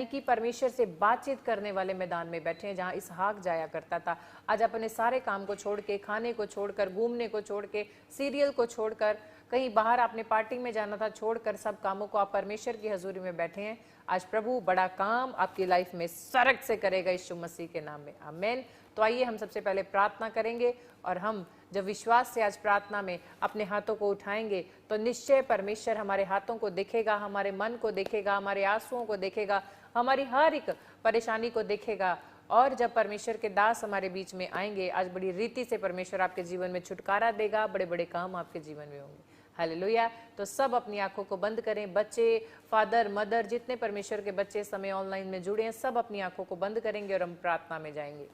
यानी कि परमेश्वर से बातचीत करने वाले मैदान में बैठे हैं, जहां इसहाक जाया करता था। आज अपने सारे काम को छोड़ के, खाने को छोड़कर, घूमने को छोड़ के, सीरियल को छोड़कर, कहीं बाहर आपने पार्टी में जाना था, छोड़कर सब कामों को आप परमेश्वर की हजूरी में बैठे हैं। आज प्रभु बड़ा काम आपकी लाइफ में सरक से करेगा यीशु मसीह के नाम में, आमीन। तो आइए हम सबसे पहले प्रार्थना करेंगे, और हम जब विश्वास से आज प्रार्थना में अपने हाथों को उठाएंगे तो निश्चय परमेश्वर हमारे हाथों को देखेगा, हमारे मन को देखेगा, हमारे आंसुओं को देखेगा, हमारी हर एक परेशानी को देखेगा। और जब परमेश्वर के दास हमारे बीच में आएंगे, आज बड़ी रीति से परमेश्वर आपके जीवन में छुटकारा देगा, बड़े बड़े काम आपके जीवन में होंगे। हालेलुया। तो सब अपनी आंखों को बंद करें, बच्चे, फादर, मदर, जितने परमेश्वर के बच्चे समय ऑनलाइन में जुड़े हैं, सब अपनी आंखों को बंद करेंगे और हम प्रार्थना में जाएंगे।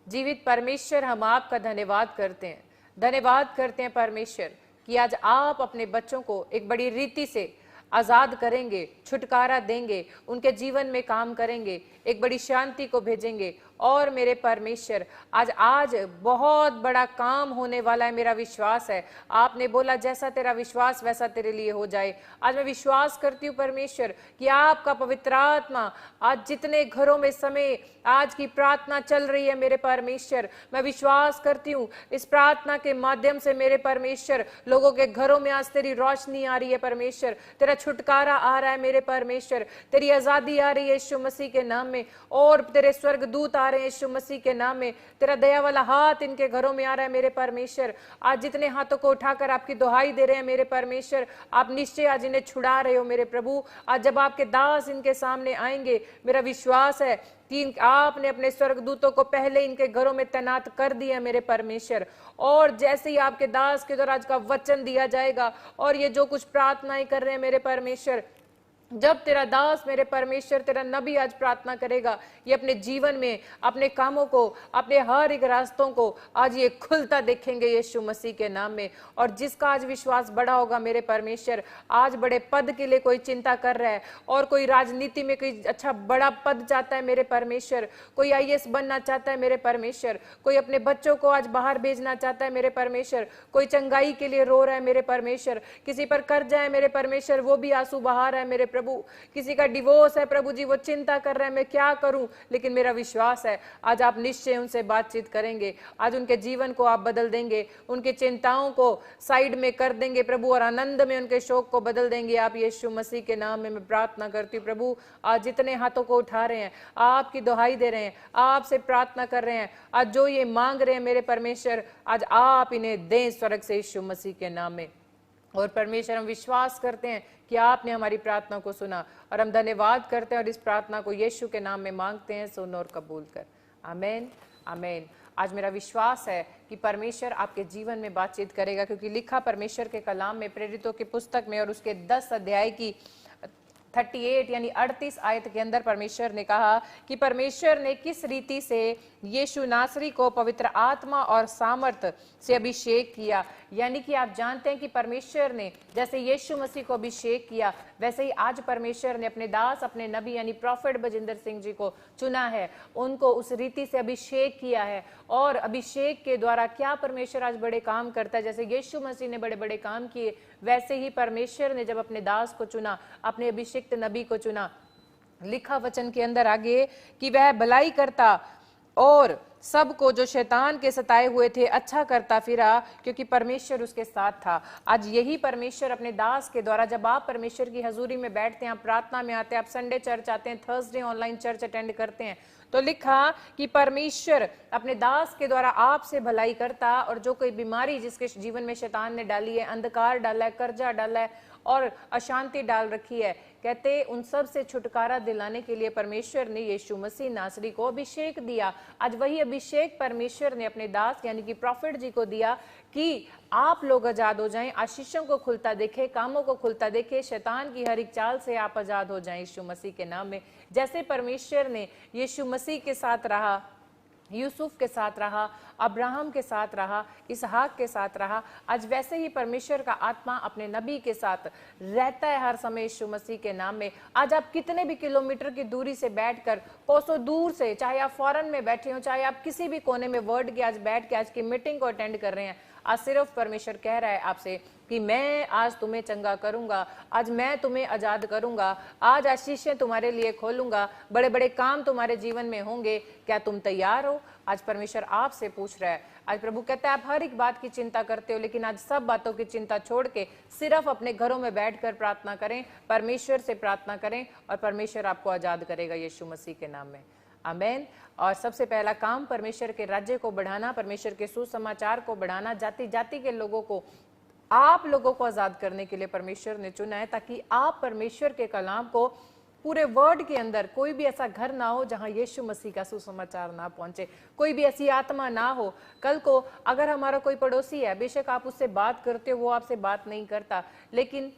जीवित परमेश्वर, हम आपका धन्यवाद करते हैं, धन्यवाद करते हैं परमेश्वर कि आज आप अपने बच्चों को एक बड़ी रीति से आजाद करेंगे, छुटकारा देंगे, उनके जीवन में काम करेंगे, एक बड़ी शांति को भेजेंगे। और मेरे परमेश्वर, आज बहुत बड़ा काम होने वाला है, मेरा विश्वास है। आपने बोला जैसा तेरा विश्वास वैसा तेरे लिए हो जाए। आज मैं विश्वास करती हूँ परमेश्वर कि आपका पवित्र आत्मा आज जितने घरों में समय आज की प्रार्थना चल रही है, मेरे परमेश्वर, मैं विश्वास करती हूँ इस प्रार्थना के माध्यम से मेरे परमेश्वर लोगों के घरों में आज तेरी रोशनी आ रही है परमेश्वर, तेरा छुटकारा आ रहा है मेरे परमेश्वर, तेरी आजादी आ रही है यीशु मसीह के नाम में, और तेरे स्वर्गदूत आ रहे हैं यीशु मसीह के नाम में, तेरा दया वाला हाथ इनके घरों में आ रहा है मेरे परमेश्वर। आज जितने हाथों को उठाकर आपकी दुहाई दे रहे हैं मेरे परमेश्वर, आप निश्चय आज इन्हें छुड़ा रहे हो मेरे प्रभु। आज जब आपके दास इनके सामने आएंगे, मेरा विश्वास है कि आपने अपने स्वर्गदूतों को पहले इनके घरों में तैनात कर दिया मेरे परमेश्वर। और जैसे ही आपके दास के द्वारा आज का वचन दिया जाएगा, और ये जो कुछ प्रार्थनाएं कर रहे हैं मेरे परमेश्वर, जब तेरा दास मेरे परमेश्वर, तेरा नबी आज प्रार्थना करेगा, ये अपने जीवन में अपने कामों को, अपने हर एक रास्तों को आज ये खुलता देखेंगे यीशु मसीह के नाम में। और जिसका आज विश्वास बड़ा होगा मेरे परमेश्वर, आज बड़े पद के लिए कोई चिंता कर रहा है, और कोई राजनीति में कोई अच्छा बड़ा पद चाहता है मेरे परमेश्वर, कोई आईएएस बनना चाहता है मेरे परमेश्वर, कोई अपने बच्चों को आज बाहर भेजना चाहता है मेरे परमेश्वर, कोई चंगाई के लिए रो रहा है मेरे परमेश्वर, किसी पर कर्जा है मेरे परमेश्वर, वो भी आंसू बहा रहा है मेरे प्रभु, किसी का डिवोर्स है प्रभु जी, वो चिंता कर रहे हैं मैं क्या करूं, लेकिन मेरा विश्वास है आज आप निश्चय उनसे बातचीत करेंगे, आज उनके जीवन को आप बदल देंगे, उनकी चिंताओं को साइड में कर देंगे प्रभु, और आनंद में उनके शोक को बदल देंगे आप यीशु मसीह के नाम में मैं प्रार्थना करती हूँ प्रभु। आज जितने हाथों को उठा रहे हैं, आपकी दुहाई दे रहे हैं, आपसे प्रार्थना कर रहे हैं, आज जो ये मांग रहे हैं मेरे परमेश्वर, आज आप इन्हें दें स्वर्ग से यीशु मसीह के नाम में। और परमेश्वर, हम विश्वास करते हैं कि आपने हमारी प्रार्थना को सुना, और हम धन्यवाद करते हैं और इस प्रार्थना को यीशु के नाम में मांगते हैं, सुन और कबूल कर, आमीन आमीन। आज मेरा विश्वास है कि परमेश्वर आपके जीवन में बातचीत करेगा, क्योंकि लिखा परमेश्वर के कलाम में, प्रेरितों की पुस्तक में और उसके 10 अध्याय की 38 यानी 38 आयत के अंदर परमेश्वर ने कहा कि परमेश्वर ने किस रीति से यीशु नासरी को पवित्र आत्मा और सामर्थ से अभिषेक किया। यानी कि आप जानते हैं कि परमेश्वर ने जैसे यीशु मसीह को अभिषेक किया, वैसे ही आज परमेश्वर ने अपने दास, अपने नबी यानी प्रॉफिट बजिंदर सिंह जी को चुना है, उनको उस रीति से अभिषेक किया है। और अभिषेक के द्वारा क्या परमेश्वर आज बड़े काम करता है, जैसे यीशु मसीह ने बड़े बड़े काम किए, वैसे ही परमेश्वर ने जब अपने दास को चुना, अपने अभिषिक्त नबी को चुना, लिखा वचन के अंदर आगे कि वह भलाई करता और सबको जो शैतान के सताए हुए थे अच्छा करता फिरा, क्योंकि परमेश्वर उसके साथ था। आज यही परमेश्वर अपने दास के द्वारा, जब आप परमेश्वर की हजूरी में बैठते हैं, आप प्रार्थना में आते हैं, आप संडे चर्च आते हैं, थर्सडे ऑनलाइन चर्च अटेंड करते हैं, तो लिखा कि परमेश्वर अपने दास के द्वारा आपसे भलाई करता, और जो कोई बीमारी जिसके जीवन में शैतान ने डाली है, अंधकार डाला है, कर्जा डाला है और अशांति डाल रखी है, कहते उन सब से छुटकारा दिलाने के लिए परमेश्वर ने यीशु मसीह नासरी को अभिषेक दिया। आज वही अभिषेक परमेश्वर ने अपने दास यानी कि प्रॉफिट जी को दिया कि आप लोग आजाद हो जाएं, आशीषों को खुलता देखे, कामों को खुलता देखे, शैतान की हर एक चाल से आप आजाद हो जाएं यीशु मसीह के नाम में। जैसे परमेश्वर ने यीशु मसीह के साथ रहा, यूसुफ के साथ रहा, अब्राहम के साथ रहा, इसहाक के साथ रहा, आज वैसे ही परमेश्वर का आत्मा अपने नबी के साथ रहता है हर समय यीशु मसीह के नाम में। आज आप कितने भी किलोमीटर की दूरी से बैठकर, कोसों दूर से, चाहे आप फॉरेन में बैठे हो, चाहे आप किसी भी कोने में वर्ल्ड के आज बैठ के आज की मीटिंग को अटेंड कर रहे हैं, आज सिर्फ परमेश्वर कह रहा है आपसे कि मैं आज तुम्हें चंगा करूंगा, आज मैं तुम्हें आजाद करूंगा, आज आशीषें तुम्हारे लिए खोलूंगा, बड़े बड़े काम तुम्हारे जीवन में होंगे। क्या तुम तैयार हो? आज परमेश्वर आपसे पूछ रहा है। आज प्रभु कहता है आप हर एक बात की चिंता करते हो, लेकिन आज सब बातों की चिंता छोड़ के सिर्फ अपने घरों में बैठकर प्रार्थना करें, परमेश्वर से प्रार्थना करें और परमेश्वर आपको आजाद करेगा यीशु मसीह के नाम में। आमीन। और सबसे पहला काम परमेश्वर के राज्य को बढ़ाना, परमेश्वर के सुसमाचार को बढ़ाना, जाति जाति के लोगों को, आप लोगों को आजाद करने के लिए परमेश्वर ने चुना है, ताकि आप परमेश्वर के कलाम को पूरे वर्ल्ड के अंदर कोई भी ऐसा घर ना हो जहां यीशु मसीह का सुसमाचार ना पहुंचे, कोई भी ऐसी आत्मा ना हो। कल को अगर हमारा कोई पड़ोसी है, बेशक आप उससे बात करते हो, वो आपसे बात नहीं करता, लेकिन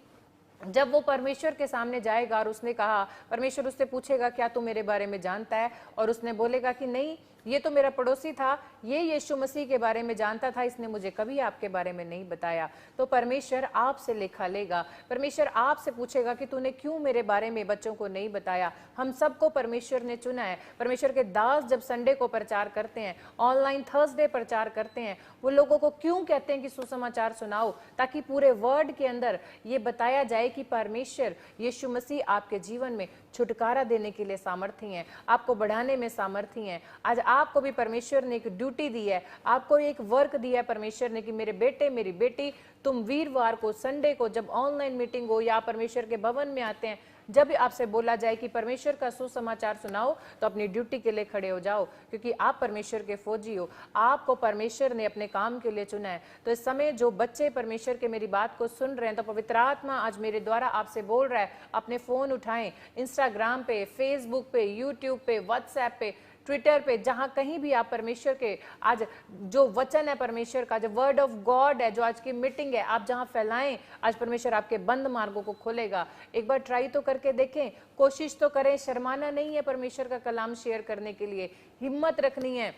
जब वो परमेश्वर के सामने जाएगा और उसने कहा, परमेश्वर उससे पूछेगा क्या तू मेरे बारे में जानता है, और उसने बोलेगा कि नहीं, ये तो मेरा पड़ोसी था, ये यीशु मसीह के बारे में जानता था, इसने मुझे कभी आपके बारे में नहीं बताया, तो परमेश्वर आपसे लेखा लेगा। परमेश्वर आपसे पूछेगा कि तूने क्यों मेरे बारे में बच्चों को नहीं बताया। हम सबको परमेश्वर ने चुना है। परमेश्वर के दास जब संडे को प्रचार करते हैं, ऑनलाइन थर्सडे प्रचार करते हैं, वो लोगों को क्यों कहते हैं कि सुसमाचार सुनाओ, ताकि पूरे वर्ल्ड के अंदर ये बताया जाए कि परमेश्वर यीशु मसीह आपके जीवन में छुटकारा देने के लिए सामर्थी हैं, आपको बढ़ाने में सामर्थी हैं। आज आपको भी परमेश्वर ने एक ड्यूटी दी है, आपको एक वर्क दिया है परमेश्वर ने कि मेरे बेटे मेरी बेटी, तुम वीरवार को, संडे को, जब ऑनलाइन मीटिंग हो या परमेश्वर के भवन में आते हैं, जब आपसे बोला जाए कि परमेश्वर का सुसमाचार सुनाओ, तो अपनी ड्यूटी के लिए खड़े हो जाओ, क्योंकि आप परमेश्वर के फौजी हो, आपको परमेश्वर ने अपने काम के लिए चुना है। तो इस समय जो बच्चे परमेश्वर के मेरी बात को सुन रहे हैं, तो पवित्र आत्मा आज मेरे द्वारा आपसे बोल रहा है, अपने फोन उठाएं, इंस्टाग्राम पे, फेसबुक पे, यूट्यूब पे, व्हाट्सएप पे, ट्विटर पे, जहां कहीं भी आप परमेश्वर के आज जो वचन है, परमेश्वर का जो वर्ड ऑफ गॉड है, जो आज की मीटिंग है, आप जहां फैलाएं, आज परमेश्वर आपके बंद मार्गों को खोलेगा। एक बार ट्राई तो करके देखें, कोशिश तो करें, शर्माना नहीं है परमेश्वर का कलाम शेयर करने के लिए, हिम्मत रखनी है।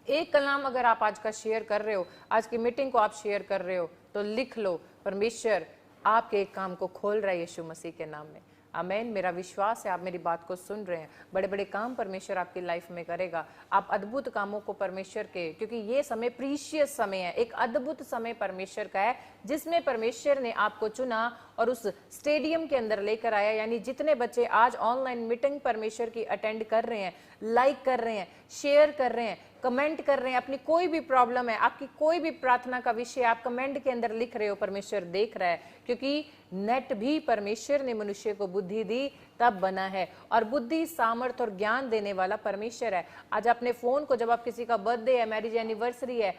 एक कलाम अगर आप आज का शेयर कर रहे हो, आज की मीटिंग को आप शेयर कर रहे हो, तो लिख लो, परमेश्वर आपके एक काम को खोल रहा है यीशु मसीह के नाम में। आमीन। मेरा विश्वास है आप मेरी बात को सुन रहे हैं, बड़े बड़े काम परमेश्वर आपकी लाइफ में करेगा, आप अद्भुत कामों को परमेश्वर के, क्योंकि ये समय प्रीशियस समय है, एक अद्भुत समय परमेश्वर का है, जिसमें परमेश्वर ने आपको चुना और उस स्टेडियम के अंदर लेकर आया। यानी जितने बच्चे आज ऑनलाइन मीटिंग परमेश्वर की अटेंड कर रहे हैं, लाइक कर रहे हैं, शेयर कर रहे हैं, कमेंट कर रहे हैं, अपनी कोई भी प्रॉब्लम है, आपकी कोई भी प्रार्थना का विषय आप कमेंट के अंदर लिख रहे हो, परमेश्वर देख रहा है, क्योंकि नेट भी परमेश्वर ने मनुष्य को बुद्धि दी तब बना है, और बुद्धि, सामर्थ और ज्ञान देने वाला परमेश्वर है। आज अपने फोन को, जब आप किसी का बर्थडे है, मैरिज एनिवर्सरी है,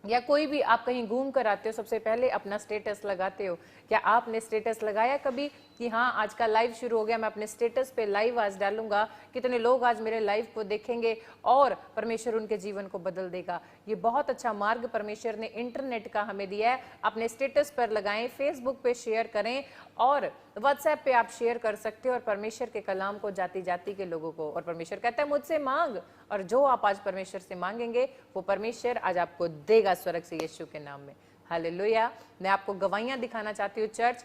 या कोई भी आप कहीं घूम कर आते हो, सबसे पहले अपना स्टेटस लगाते हो। क्या आपने स्टेटस लगाया कभी कि हाँ आज का लाइव शुरू हो गया, मैं अपने स्टेटस पे लाइव आज डालूंगा, कितने लोग आज मेरे लाइव को देखेंगे और परमेश्वर उनके जीवन को बदल देगा। ये बहुत अच्छा मार्ग परमेश्वर ने इंटरनेट का हमें दिया है। अपने स्टेटस पर लगाएं, फेसबुक पे शेयर करें और व्हाट्सएप पे आप शेयर कर सकते हो, और परमेश्वर के कलाम को जाति जाति के लोगों को, और परमेश्वर कहता है मुझसे मांग, और जो आप आज परमेश्वर से मांगेंगे वो परमेश्वर आज आपको देगा स्वर्ग से यीशु के नाम में। हालेलुया। मैं आपको गवाहियां दिखाना चाहती हूँ चर्च,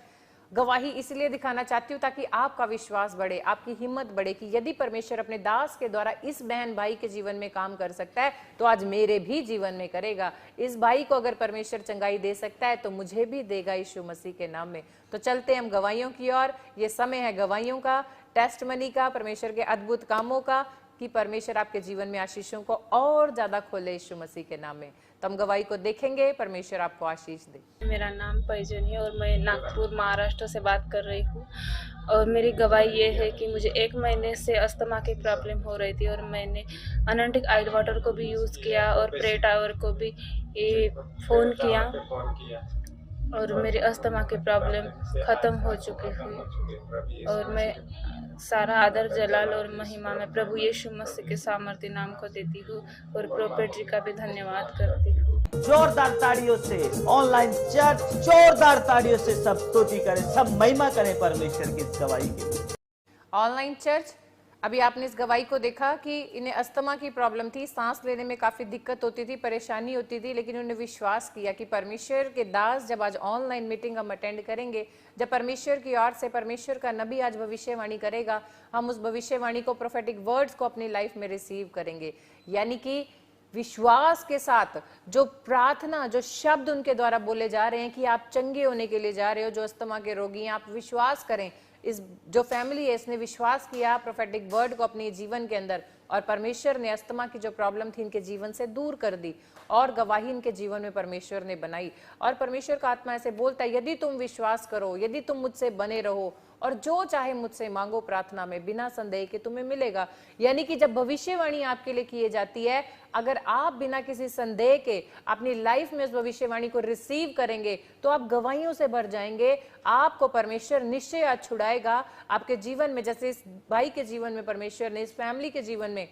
गवाही इसलिए दिखाना चाहती हूँ ताकि आपका विश्वास बढ़े, आपकी हिम्मत बढ़े कि यदि परमेश्वर अपने दास के द्वारा इस बहन भाई के जीवन में काम कर सकता है तो आज मेरे भी जीवन में करेगा। इस भाई को अगर परमेश्वर चंगाई दे सकता है तो मुझे भी देगा यीशु मसीह के नाम में। तो चलते हम गवाहियों की ओर। ये समय है गवाहियों का, टेस्टमनी का, परमेश्वर के अद्भुत कामों का, कि परमेश्वर आपके जीवन में आशीषों को और ज्यादा खोले यीशु मसीह के नाम में। तो हम गवाही को देखेंगे, परमेश्वर आपको आशीष दे। मेरा नाम पैजनी है और मैं नागपुर महाराष्ट्र से बात कर रही हूँ। और मेरी गवाही ये है कि मुझे 1 महीने से अस्थमा की प्रॉब्लम हो रही थी, और मैंने अनंटिक आइल वाटर को भी यूज़ किया और प्रे टावर को भी फ़ोन किया, और मेरी अस्थमा की प्रॉब्लम ख़त्म हो चुकी हुई। और मैं सारा आदर, जलाल और महिमा में प्रभु यीशु मसीह के सामर्थ्य नाम को देती हूँ, और प्रोफेट जी का भी धन्यवाद करती हूँ। जोरदार ताड़ियों से ऑनलाइन चर्च, जोरदार ताड़ियों से सब स्तुति करें, सब महिमा करें परमेश्वर की गवाही के लिए। ऑनलाइन चर्च, अभी आपने इस गवाही को देखा कि इन्हें अस्थमा की प्रॉब्लम थी, सांस लेने में काफी दिक्कत होती थी, परेशानी होती थी, लेकिन उन्होंने विश्वास किया कि परमेश्वर के दास जब आज ऑनलाइन मीटिंग हम अटेंड करेंगे, जब परमेश्वर की ओर से परमेश्वर का नबी आज भविष्यवाणी करेगा, हम उस भविष्यवाणी को, प्रोफेटिक वर्ड्स को अपनी लाइफ में रिसीव करेंगे। यानी कि विश्वास के साथ जो प्रार्थना, जो शब्द उनके द्वारा बोले जा रहे हैं कि आप चंगे होने के लिए जा रहे हो, जो अस्थमा के रोगी हैं, आप विश्वास करें। इस जो फैमिली है इसने विश्वास किया प्रोफेटिक वर्ड को अपने जीवन के अंदर, और परमेश्वर ने अस्थमा की जो प्रॉब्लम थी इनके जीवन से दूर कर दी और गवाही इनके जीवन में परमेश्वर ने बनाई। और परमेश्वर का आत्मा ऐसे बोलता है, यदि तुम विश्वास करो, यदि तुम मुझसे बने रहो और जो चाहे मुझसे मांगो प्रार्थना में, बिना संदेह कि तुम्हें मिलेगा। यानी कि जब भविष्यवाणी आपके लिए की जाती है, अगर आप बिना किसी संदेह के अपनी लाइफ में उस भविष्यवाणी को रिसीव करेंगे तो आप गवाहियों से भर जाएंगे। आपको परमेश्वर निश्चय आज छुड़ाएगा आपके जीवन में, जैसे इस भाई के जीवन में परमेश्वर ने इस फैमिली के जीवन में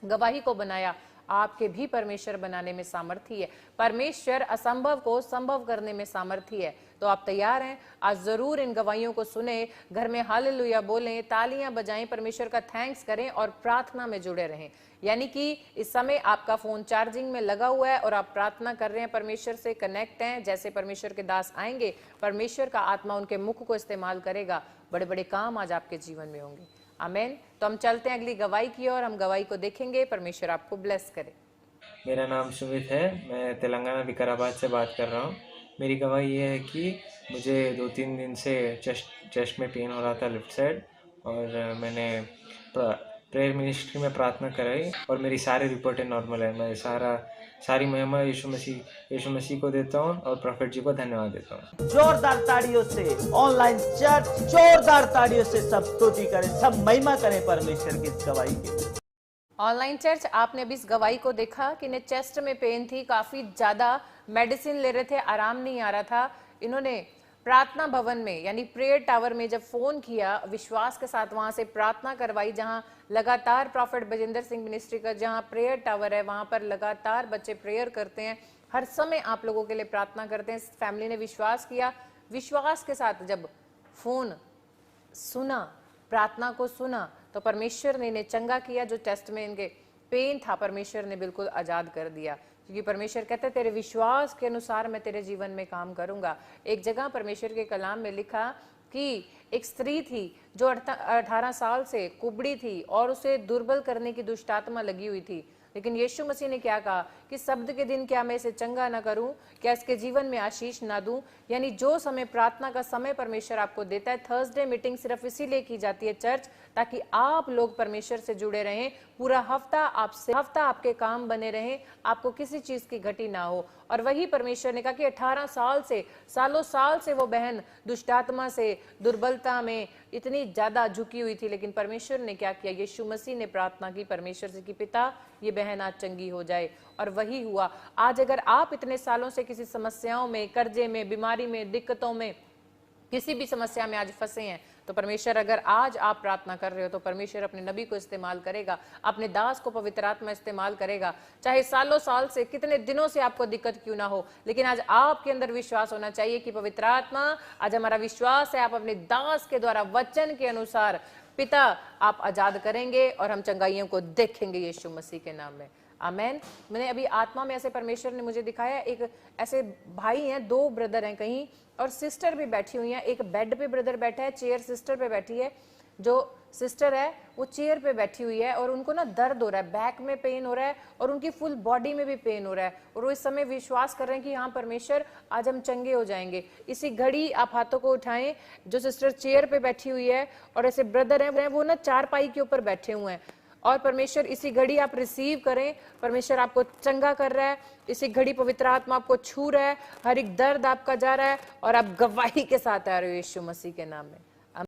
गवाही को बनाया, आपके भी परमेश्वर बनाने में सामर्थ्य है। परमेश्वर असंभव को संभव करने में सामर्थ्य है। तो आप तैयार हैं? आज जरूर इन गवाहियों को सुने, घर में हालेलुया बोलें, तालियां बजाएं, परमेश्वर का थैंक्स करें और प्रार्थना में जुड़े रहें। यानी कि इस समय आपका फोन चार्जिंग में लगा हुआ है और आप प्रार्थना कर रहे हैं, परमेश्वर से कनेक्ट हैं। जैसे परमेश्वर के दास आएंगे, परमेश्वर का आत्मा उनके मुख को इस्तेमाल करेगा, बड़े बड़े काम आज आपके जीवन में होंगे। आमेन। तो हम चलते हैं अगली गवाही की ओर, हम गवाही को देखेंगे। परमेश्वर आपको ब्लेस करे। मेरा नाम सुमित है, मैं तेलंगाना विकाराबाद से बात कर रहा हूँ। मेरी गवाही ये है कि मुझे 2-3 दिन से चेस्ट में पेन हो रहा था लेफ़्ट साइड, और मैंने प्रेयर मिनिस्ट्री में प्रार्थना कराई और मेरी सारी रिपोर्टें नॉर्मल है। मैं सारी महिमा यीशु मसीह को देता हूँ और प्रॉफिट जी को धन्यवाद देता हूँ। जोरदार ताड़ियों से ऑनलाइन चर्च जोरदार ताड़ियों से सब स्तुति करें, सब महिमा करें परमेश्वर की इस गवाही की। ऑनलाइन चर्च, आपने अभी इस गवाही को देखा कि इन्हें चेस्ट में पेन थी, काफी ज्यादा मेडिसिन ले रहे थे, आराम नहीं आ रहा था। इन्होंने प्रार्थना भवन में यानी प्रेयर टावर में जब फोन किया, विश्वास के साथ वहां से प्रार्थना करवाई, जहां लगातार प्रॉफिट बजिंदर सिंह मिनिस्ट्री का जहां प्रेयर टावर है, वहां पर लगातार बच्चे प्रेयर करते हैं, हर समय आप लोगों के लिए प्रार्थना करते हैं। इस फैमिली ने विश्वास किया, विश्वास के साथ जब फोन सुना, प्रार्थना को सुना, तो परमेश्वर ने इन्हें चंगा किया। जो टेस्ट में इनके पेन था, परमेश्वर ने बिल्कुल आजाद कर दिया, क्योंकि परमेश्वर कहते तेरे विश्वास के अनुसार मैं तेरे जीवन में काम करूंगा। एक जगह परमेश्वर के कलाम में लिखा कि एक स्त्री थी जो 18 साल से कुबड़ी थी और उसे दुर्बल करने की दुष्ट आत्मा लगी हुई थी, लेकिन यीशु मसीह ने क्या कहा कि शब्द के दिन क्या मैं इसे चंगा ना करूं, क्या इसके जीवन में आशीष ना दूं। यानी जो समय प्रार्थना का समय परमेश्वर आपको देता है, थर्सडे मीटिंग सिर्फ इसीलिए की जाती है चर्च, ताकि आप लोग परमेश्वर से जुड़े रहें, पूरा हफ्ता आपके काम बने रहें, आपको किसी चीज की घटी ना हो। और वही परमेश्वर ने कहा कि 18 सालों साल से वो बहन दुष्टात्मा से, दुर्बलता में इतनी ज्यादा झुकी हुई थी, लेकिन परमेश्वर ने क्या किया, यीशु मसीह ने प्रार्थना की परमेश्वर से कि पिता ये बहन आज चंगी हो जाए, और वही हुआ। आज अगर आप इतने सालों से किसी समस्याओं में, कर्जे में, बीमारी में, दिक्कतों में, किसी भी समस्या में आज फंसे हैं, तो परमेश्वर, अगर आज आप प्रार्थना कर रहे हो तो परमेश्वर अपने नबी को इस्तेमाल करेगा, अपने दास को पवित्र आत्मा इस्तेमाल करेगा। चाहे सालों साल से, कितने दिनों से आपको दिक्कत क्यों ना हो, लेकिन आज आपके अंदर विश्वास होना चाहिए कि पवित्र आत्मा, आज हमारा विश्वास है आप अपने दास के द्वारा वचन के अनुसार पिता आप आजाद करेंगे और हम चंगाइयों को देखेंगे यीशु मसीह के नाम में। आमेन। मैंने अभी आत्मा में ऐसे परमेश्वर ने मुझे दिखाया, एक ऐसे भाई हैं, 2 ब्रदर हैं कहीं, और सिस्टर भी बैठी हुई हैं। एक बेड पे ब्रदर बैठा है, चेयर सिस्टर पे बैठी है। जो सिस्टर है वो चेयर पे बैठी हुई है और उनको ना दर्द हो रहा है, बैक में पेन हो रहा है और उनकी फुल बॉडी में भी पेन हो रहा है, और वो इस समय विश्वास कर रहे हैं कि हाँ परमेश्वर आज हम चंगे हो जाएंगे। इसी घड़ी आप हाथों को उठाएं, जो सिस्टर चेयर पे बैठी हुई है और ऐसे ब्रदर हैं वो ना चारपाई के ऊपर बैठे हुए हैं, और परमेश्वर इसी घड़ी आप रिसीव करें, परमेश्वर आपको चंगा कर रहा है। इसी घड़ी पवित्र आत्मा आपको छू रहा है, हर एक दर्द आपका जा रहा है और आप गवाही के साथ आ रहे हो यीशु मसीह के नाम में।